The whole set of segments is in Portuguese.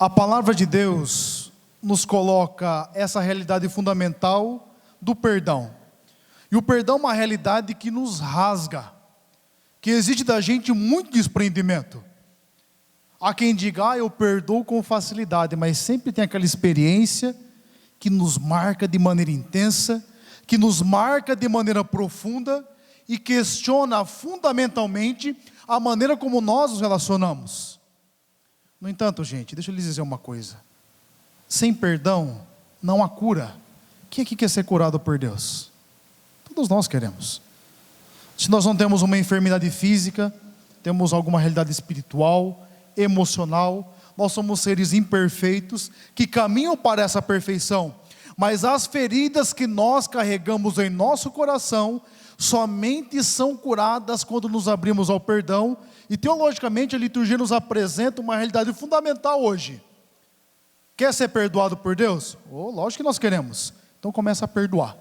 A palavra de Deus nos coloca essa realidade fundamental do perdão. E o perdão é uma realidade que nos rasga, que exige da gente muito desprendimento. Há quem diga, eu perdoo com facilidade, mas sempre tem aquela experiência que nos marca de maneira intensa, que nos marca de maneira profunda e questiona fundamentalmente a maneira como nós nos relacionamos. No entanto, gente, deixa eu lhes dizer uma coisa. Sem perdão, não há cura. Quem aqui quer ser curado por Deus? Todos nós queremos. Se nós não temos uma enfermidade física, temos alguma realidade espiritual, emocional, nós somos seres imperfeitos, que caminham para essa perfeição. Mas as feridas que nós carregamos em nosso coração, somente são curadas quando nos abrimos ao perdão. E teologicamente a liturgia nos apresenta uma realidade fundamental hoje. Quer ser perdoado por Deus? Lógico que nós queremos. Então começa a perdoar.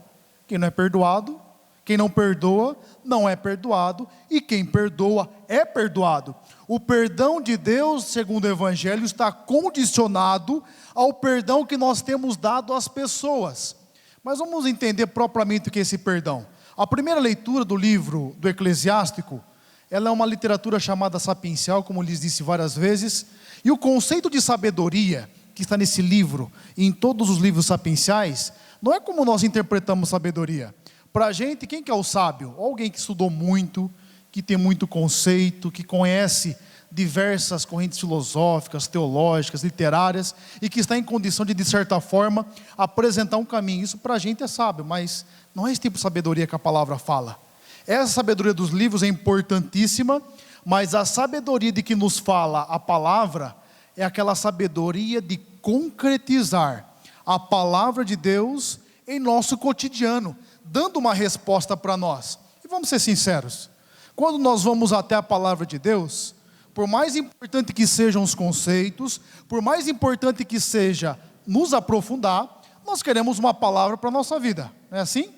Quem não é perdoado, quem não perdoa, não é perdoado. E quem perdoa, é perdoado. O perdão de Deus, segundo o Evangelho, está condicionado ao perdão que nós temos dado às pessoas. Mas vamos entender propriamente o que é esse perdão. A primeira leitura do livro do Eclesiástico, ela é uma literatura chamada sapiencial, como lhes disse várias vezes. E o conceito de sabedoria, que está nesse livro e em todos os livros sapienciais, não é como nós interpretamos sabedoria. Para a gente, quem que é o sábio? Alguém que estudou muito, que tem muito conceito, que conhece diversas correntes filosóficas, teológicas, literárias, e que está em condição de certa forma, apresentar um caminho. Isso para a gente é sábio, mas não é esse tipo de sabedoria que a palavra fala. Essa sabedoria dos livros é importantíssima, mas a sabedoria de que nos fala a palavra, é aquela sabedoria de concretizar a palavra de Deus em nosso cotidiano, dando uma resposta para nós. E vamos ser sinceros, quando nós vamos até a palavra de Deus, por mais importante que sejam os conceitos, por mais importante que seja nos aprofundar, nós queremos uma palavra para a nossa vida, não é assim?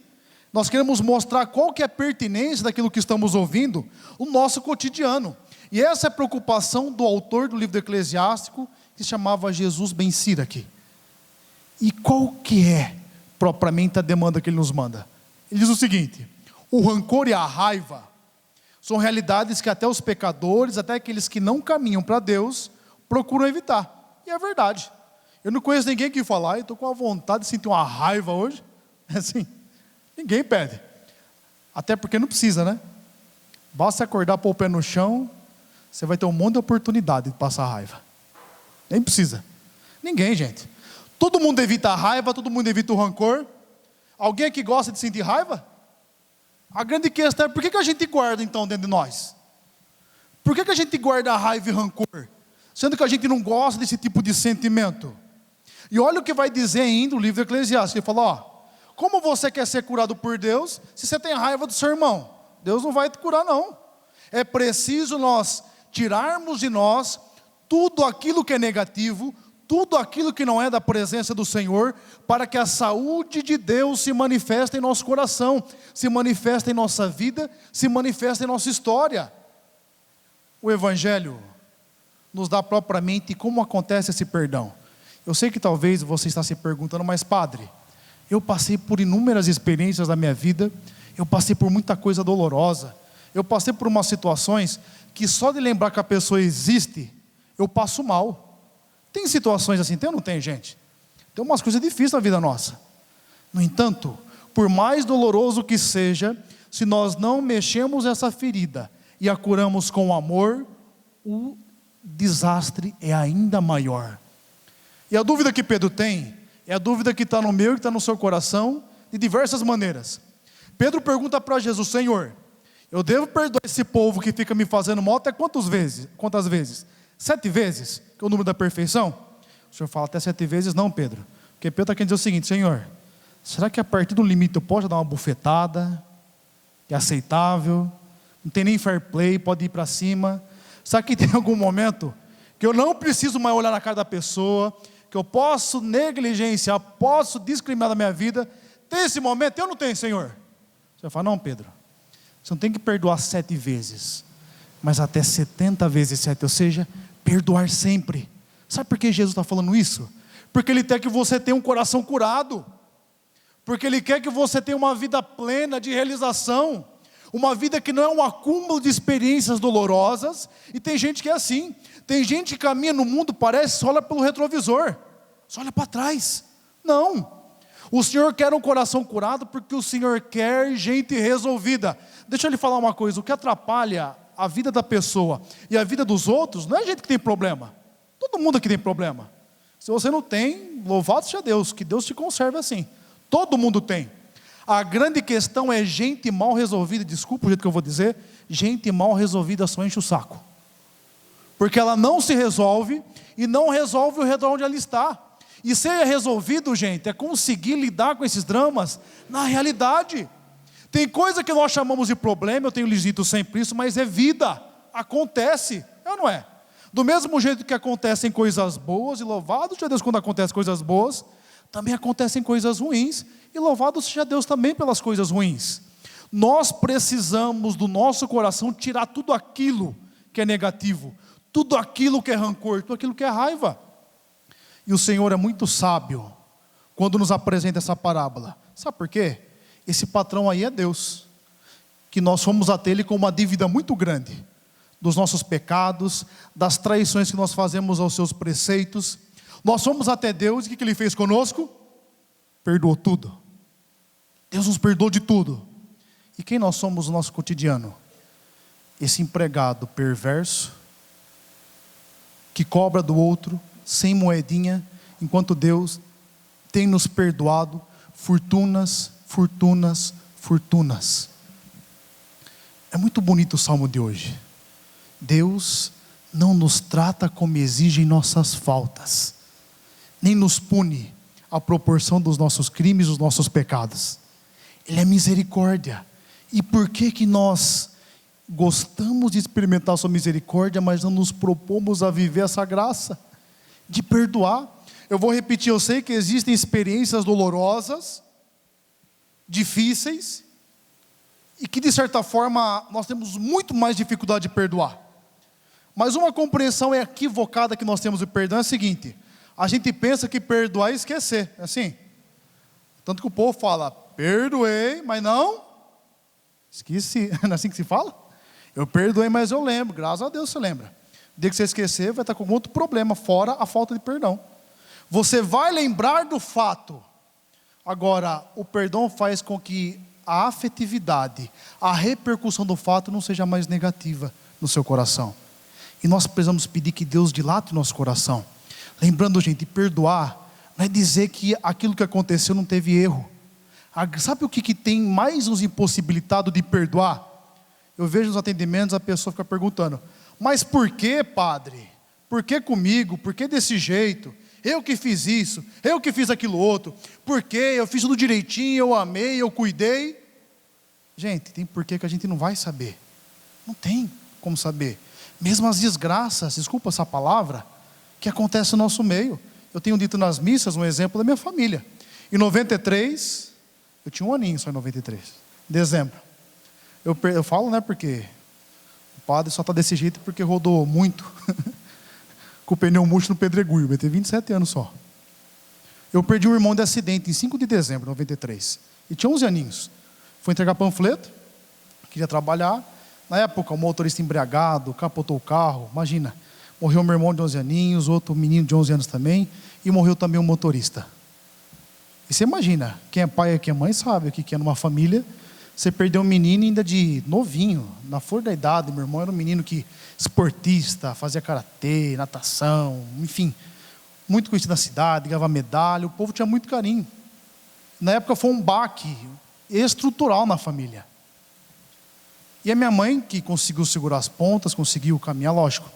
Nós queremos mostrar qual que é a pertinência daquilo que estamos ouvindo, o nosso cotidiano. E essa é a preocupação do autor do livro do Eclesiástico, que se chamava Jesus Ben-Sira aqui. E qual que é propriamente a demanda que ele nos manda? Ele diz o seguinte: o rancor e a raiva são realidades que até os pecadores, até aqueles que não caminham para Deus, procuram evitar. E é verdade. Eu não conheço ninguém que fala, eu estou com a vontade de sentir uma raiva hoje. É assim, ninguém pede. Até porque não precisa, né? Basta acordar, pôr o pé no chão, você vai ter um monte de oportunidade de passar raiva. Nem precisa. Ninguém, gente. Todo mundo evita a raiva, todo mundo evita o rancor. Alguém aqui gosta de sentir raiva? A grande questão é, por que a gente guarda então dentro de nós? Por que a gente guarda raiva e rancor? Sendo que a gente não gosta desse tipo de sentimento. E olha o que vai dizer ainda o livro do Eclesiastes. Ele fala, como você quer ser curado por Deus, se você tem raiva do seu irmão? Deus não vai te curar não. É preciso nós tirarmos de nós tudo aquilo que é negativo, tudo aquilo que não é da presença do Senhor, para que a saúde de Deus se manifeste em nosso coração, se manifeste em nossa vida, se manifeste em nossa história. O Evangelho nos dá propriamente como acontece esse perdão. Eu sei que talvez você está se perguntando, mas padre, eu passei por inúmeras experiências da minha vida, eu passei por muita coisa dolorosa, eu passei por umas situações que só de lembrar que a pessoa existe, eu passo mal. Tem situações assim, tem ou não tem, gente? Tem umas coisas difíceis na vida nossa. No entanto, por mais doloroso que seja, se nós não mexemos essa ferida e a curamos com amor, o desastre é ainda maior. E a dúvida que Pedro tem, é a dúvida que está no meu e que está no seu coração, de diversas maneiras. Pedro pergunta para Jesus, Senhor, eu devo perdoar esse povo que fica me fazendo mal até quantas vezes? 7 vezes, que é o número da perfeição? O Senhor fala, até 7 vezes não, Pedro. Porque Pedro está querendo dizer o seguinte, Senhor, será que a partir do limite eu posso dar uma bufetada? É aceitável? Não tem nem fair play, pode ir para cima? Será que tem algum momento que eu não preciso mais olhar na cara da pessoa, que eu posso negligenciar, posso discriminar da minha vida? Tem esse momento? Eu não tenho, Senhor. O Senhor fala, não, Pedro, você não tem que perdoar 7 vezes, mas até 70 vezes 7, ou seja, perdoar sempre, Sabe por que Jesus está falando isso? Porque Ele quer que você tenha um coração curado. Porque Ele quer que você tenha uma vida plena de realização. Uma vida que não é um acúmulo de experiências dolorosas. E tem gente que é assim. Tem gente que caminha no mundo, parece, só olha pelo retrovisor. Só olha para trás. Não. O Senhor quer um coração curado porque o Senhor quer gente resolvida. Deixa eu lhe falar uma coisa. O que atrapalha a vida da pessoa e a vida dos outros não é gente que tem problema. Todo mundo aqui tem problema. Se você não tem, louvado seja Deus, que Deus te conserve assim. Todo mundo tem. A grande questão é gente mal resolvida. Desculpa o jeito que eu vou dizer. Gente mal resolvida só enche o saco. Porque ela não se resolve e não resolve o redor onde ela está. E ser resolvido, gente, é conseguir lidar com esses dramas na realidade. Tem coisa que nós chamamos de problema, eu tenho lhes dito sempre isso, mas é vida, acontece, é ou não é? Do mesmo jeito que acontecem coisas boas, e louvado seja Deus quando acontecem coisas boas, também acontecem coisas ruins, e louvado seja Deus também pelas coisas ruins. Nós precisamos do nosso coração tirar tudo aquilo que é negativo, tudo aquilo que é rancor, tudo aquilo que é raiva. E o Senhor é muito sábio quando nos apresenta essa parábola. Sabe por quê? Esse patrão aí é Deus, que nós fomos até Ele com uma dívida muito grande, dos nossos pecados, das traições que nós fazemos aos seus preceitos. Nós fomos até Deus, e o que Ele fez conosco? Perdoou tudo. Deus nos perdoou de tudo. E quem nós somos no nosso cotidiano? Esse empregado perverso, que cobra do outro, sem moedinha, enquanto Deus tem nos perdoado fortunas, fortunas, fortunas. É muito bonito o salmo de hoje. Deus não nos trata como exigem nossas faltas, nem nos pune à proporção dos nossos crimes, dos nossos pecados. Ele é misericórdia. E por que nós gostamos de experimentar sua misericórdia, mas não nos propomos a viver essa graça de perdoar? Eu vou repetir, eu sei que existem experiências dolorosas, difíceis, e que de certa forma nós temos muito mais dificuldade de perdoar. Mas uma compreensão equivocada que nós temos de perdão é a seguinte: a gente pensa que perdoar é esquecer, é assim. Tanto que o povo fala, perdoei, mas não esqueci. Não é assim que se fala? Eu perdoei, mas eu lembro, graças a Deus você lembra. O dia que você esquecer, vai estar com outro problema, fora a falta de perdão. Você vai lembrar do fato. Agora, o perdão faz com que a afetividade, a repercussão do fato não seja mais negativa no seu coração. E nós precisamos pedir que Deus dilate o nosso coração. Lembrando, gente, perdoar não é dizer que aquilo que aconteceu não teve erro. Sabe o que tem mais nos impossibilitado de perdoar? Eu vejo nos atendimentos a pessoa fica perguntando, mas por que, padre? Por que comigo? Por que desse jeito? Eu que fiz isso, eu que fiz aquilo outro. Por que? Eu fiz tudo direitinho, eu amei, eu cuidei. Gente, tem porquê que a gente não vai saber. Não tem como saber. Mesmo as desgraças, desculpa essa palavra, que acontecem no nosso meio. Eu tenho dito nas missas um exemplo da minha família. Em 93, eu tinha um aninho só em 93, dezembro. Eu falo, né, porque o padre só está desse jeito porque rodou muito com o pneu murcho no pedregulho, vai ter 27 anos só. Eu perdi um irmão de acidente em 5 de dezembro de 93, e tinha 11 aninhos. Fui entregar panfleto, queria trabalhar. Na época, o motorista embriagado, capotou o carro, imagina. Morreu meu irmão de 11 aninhos, outro menino de 11 anos também, e morreu também um motorista. E você imagina, quem é pai e quem é mãe sabe o que é numa família. Você perdeu um menino ainda de novinho, na flor da idade. Meu irmão era um menino que esportista, fazia karatê, natação, enfim, muito conhecido na cidade, ganhava medalha, o povo tinha muito carinho. Na época foi um baque estrutural na família. E a minha mãe, que conseguiu segurar as pontas, conseguiu caminhar, lógico,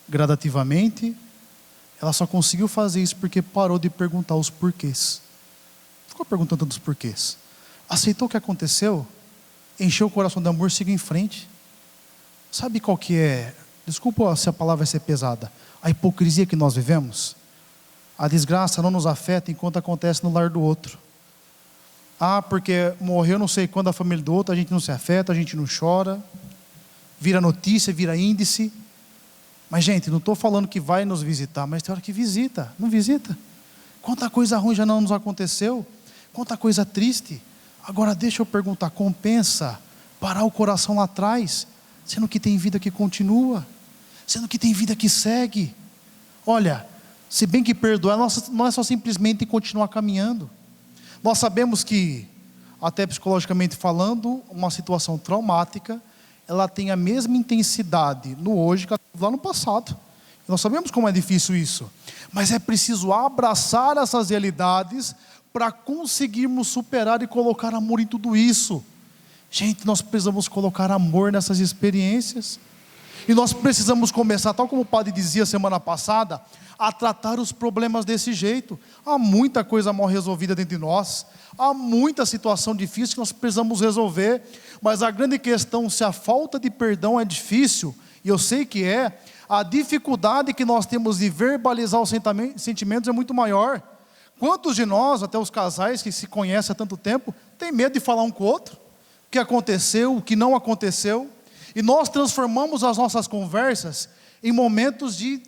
gradativamente, ela só conseguiu fazer isso porque parou de perguntar os porquês. Ficou perguntando tantos porquês. Aceitou o que aconteceu, encheu o coração de amor, seguiu em frente. Sabe qual que é? Desculpa se a palavra vai ser pesada. A hipocrisia que nós vivemos. A desgraça não nos afeta enquanto acontece no lar do outro. Ah, porque morreu não sei quando a família do outro, a gente não se afeta, a gente não chora. Vira notícia, vira índice. Mas, gente, não estou falando que vai nos visitar, mas tem hora que visita, não visita? Quanta coisa ruim já não nos aconteceu, quanta coisa triste. Agora deixa eu perguntar, compensa parar o coração lá atrás, sendo que tem vida que continua, sendo que tem vida que segue? Olha, se bem que perdoar não é só simplesmente continuar caminhando. Nós sabemos que, até psicologicamente falando, uma situação traumática, ela tem a mesma intensidade no hoje que ela teve lá no passado. Nós sabemos como é difícil isso, mas é preciso abraçar essas realidades para conseguirmos superar e colocar amor em tudo isso. Gente, nós precisamos colocar amor nessas experiências, e nós precisamos começar, tal como o padre dizia semana passada, a tratar os problemas desse jeito. Há muita coisa mal resolvida dentro de nós, há muita situação difícil que nós precisamos resolver, mas a grande questão, se a falta de perdão é difícil, e eu sei que é, a dificuldade que nós temos de verbalizar os sentimentos é muito maior. Quantos de nós, até os casais que se conhecem há tanto tempo, tem medo de falar um com o outro, o que aconteceu, o que não aconteceu, e nós transformamos as nossas conversas em momentos de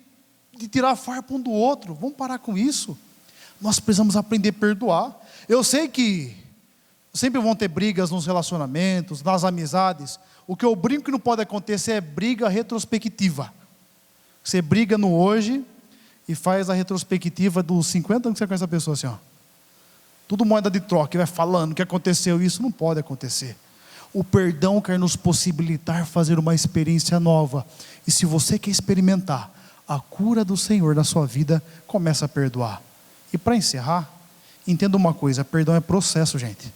tirar farpa um do outro. Vamos parar com isso. Nós precisamos aprender a perdoar. Eu sei que sempre vão ter brigas nos relacionamentos, nas amizades. O que eu brinco que não pode acontecer é briga retrospectiva. Você briga no hoje e faz a retrospectiva dos 50 anos que você conhece a pessoa assim, ó. Tudo moeda de troca, e vai falando o que aconteceu. Isso não pode acontecer. O perdão quer nos possibilitar fazer uma experiência nova. E se você quer experimentar a cura do Senhor na sua vida, começa a perdoar. E para encerrar, entenda uma coisa: perdão é processo, gente.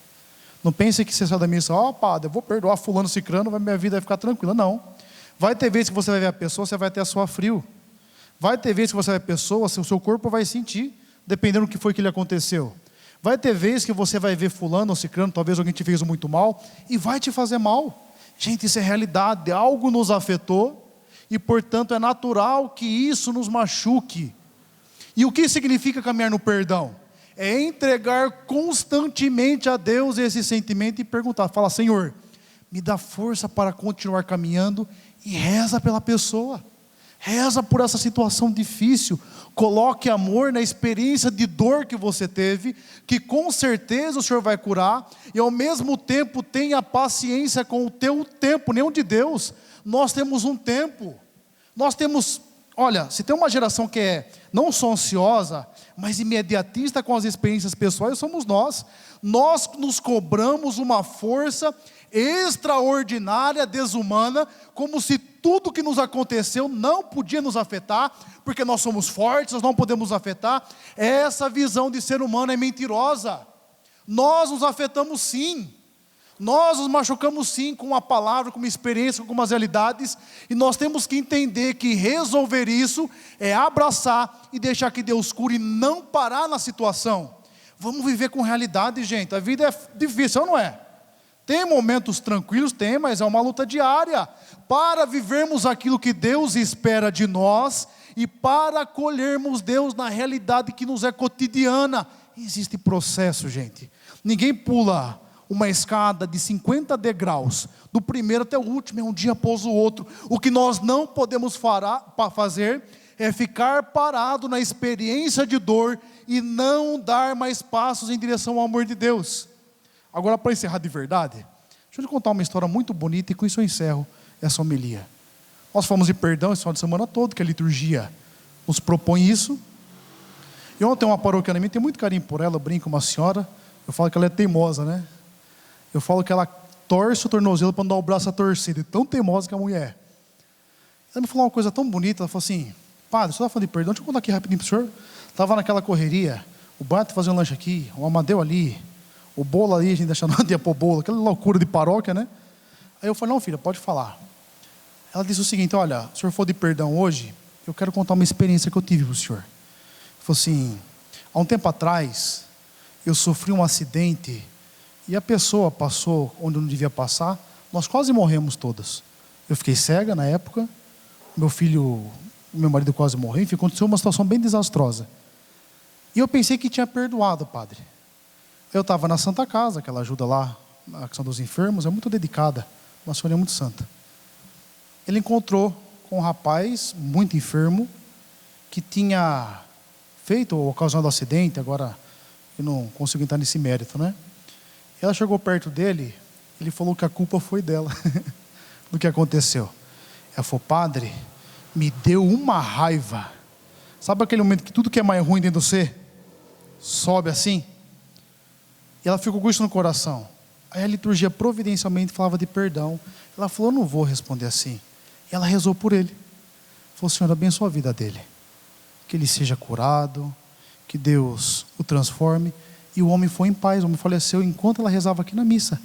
Não pense que você sai da missa, padre, eu vou perdoar fulano, cicrano, minha vida vai ficar tranquila. Não. Vai ter vezes que você vai ver a pessoa, você vai ter a sua frio. Vai ter vezes que você vai ver a pessoa, o seu corpo vai sentir, dependendo do que foi que lhe aconteceu. Vai ter vezes que você vai ver fulano ou cicrano, talvez alguém te fez muito mal, e vai te fazer mal. Gente, isso é realidade, algo nos afetou, e portanto é natural que isso nos machuque. E o que significa caminhar no perdão? É entregar constantemente a Deus esse sentimento e perguntar, fala: Senhor, me dá força para continuar caminhando, e reza pela pessoa, reza por essa situação difícil, coloque amor na experiência de dor que você teve, que com certeza o Senhor vai curar, e ao mesmo tempo tenha paciência com o teu tempo, nem o de Deus. Nós temos um tempo, olha, se tem uma geração que é não só ansiosa, mas imediatista com as experiências pessoais, somos nós. Nós nos cobramos uma força extraordinária, desumana, como se tudo que nos aconteceu não podia nos afetar, porque nós somos fortes, nós não podemos nos afetar. Essa visão de ser humano é mentirosa. Nós nos afetamos sim, nós nos machucamos sim, com uma palavra, com uma experiência, com algumas realidades, e nós temos que entender que resolver isso é abraçar e deixar que Deus cure, e não parar na situação. Vamos viver com realidade, gente. A vida é difícil, não é? Tem momentos tranquilos, tem, mas é uma luta diária, para vivermos aquilo que Deus espera de nós, e para acolhermos Deus na realidade que nos é cotidiana. Existe processo, gente. Ninguém pula uma escada de 50 degraus, do primeiro até o último, é um dia após o outro. O que nós não podemos fazer é ficar parado na experiência de dor, e não dar mais passos em direção ao amor de Deus. Agora, para encerrar de verdade, deixa eu te contar uma história muito bonita, e com isso eu encerro essa homilia. Nós falamos de perdão esse final de semana todo, que a liturgia nos propõe isso. E ontem uma paroquiana minha, tenho muito carinho por ela, eu brinco com uma senhora, eu falo que ela é teimosa, né? Eu falo que ela torce o tornozelo para não dar o braço a torcer, de tão teimosa que a mulher é. Ela me falou uma coisa tão bonita, ela falou assim: padre, você está falando de perdão, deixa eu contar aqui rapidinho para o senhor. Estava naquela correria, o Bart fazia um lanche aqui, o Amadeu ali, o bolo ali, a gente deixando de pôr bolo, aquela loucura de paróquia, né? Aí eu falei: não, filha, pode falar. Ela disse o seguinte: olha, o senhor falou de perdão hoje, eu quero contar uma experiência que eu tive para o senhor. Ele falou assim: há um tempo atrás, eu sofri um acidente, e a pessoa passou onde não devia passar, nós quase morremos todas. Eu fiquei cega na época, meu marido quase morreu, enfim, aconteceu uma situação bem desastrosa. E eu pensei que tinha perdoado, padre. Eu estava na Santa Casa, que ela ajuda lá na questão dos enfermos, é muito dedicada, uma senhora muito santa. Ele encontrou com um rapaz muito enfermo, que tinha feito ou ocasionado acidente, agora eu não consigo entrar nesse mérito, né? Ela chegou perto dele, ele falou que a culpa foi dela, do que aconteceu. Ela falou: padre, me deu uma raiva. Sabe aquele momento que tudo que é mais ruim dentro de você sobe assim? E ela ficou com isso no coração. Aí a liturgia providencialmente falava de perdão. Ela falou: eu não vou responder assim. E ela rezou por ele. Falou: Senhor, abençoa a vida dele, que ele seja curado, que Deus o transforme. E o homem foi em paz, o homem faleceu enquanto ela rezava aqui na missa.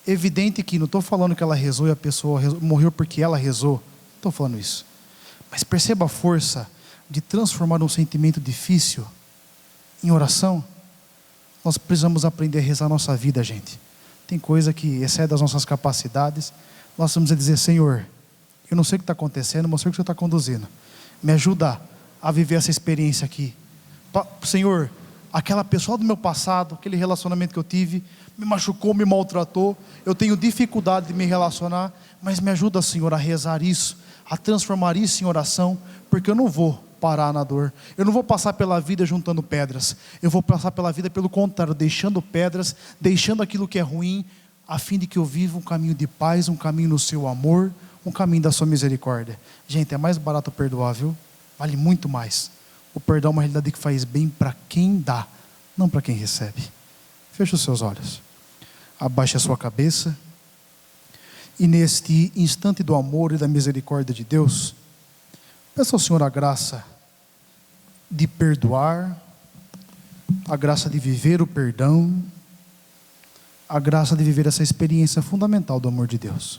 Evidente que não estou falando que ela rezou e a pessoa morreu porque ela rezou, não estou falando isso, mas perceba a força de transformar um sentimento difícil em oração. Nós precisamos aprender a rezar a nossa vida, gente. Tem coisa que excede as nossas capacidades. Nós vamos dizer: Senhor, eu não sei o que está acontecendo, mas sei o que você está conduzindo, me ajuda a viver essa experiência aqui. Senhor, aquela pessoa do meu passado, aquele relacionamento que eu tive, me machucou, me maltratou, eu tenho dificuldade de me relacionar, mas me ajuda, Senhor, a rezar isso, a transformar isso em oração, porque eu não vou parar na dor, eu não vou passar pela vida juntando pedras, eu vou passar pela vida pelo contrário, deixando pedras, deixando aquilo que é ruim, a fim de que eu viva um caminho de paz, um caminho no seu amor, um caminho da sua misericórdia. Gente, é mais barato perdoar, viu? Vale muito mais. O perdão é uma realidade que faz bem para quem dá, não para quem recebe. Feche os seus olhos, abaixe a sua cabeça, e neste instante do amor e da misericórdia de Deus, peça ao Senhor a graça de perdoar, a graça de viver o perdão, a graça de viver essa experiência fundamental do amor de Deus.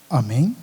Amém?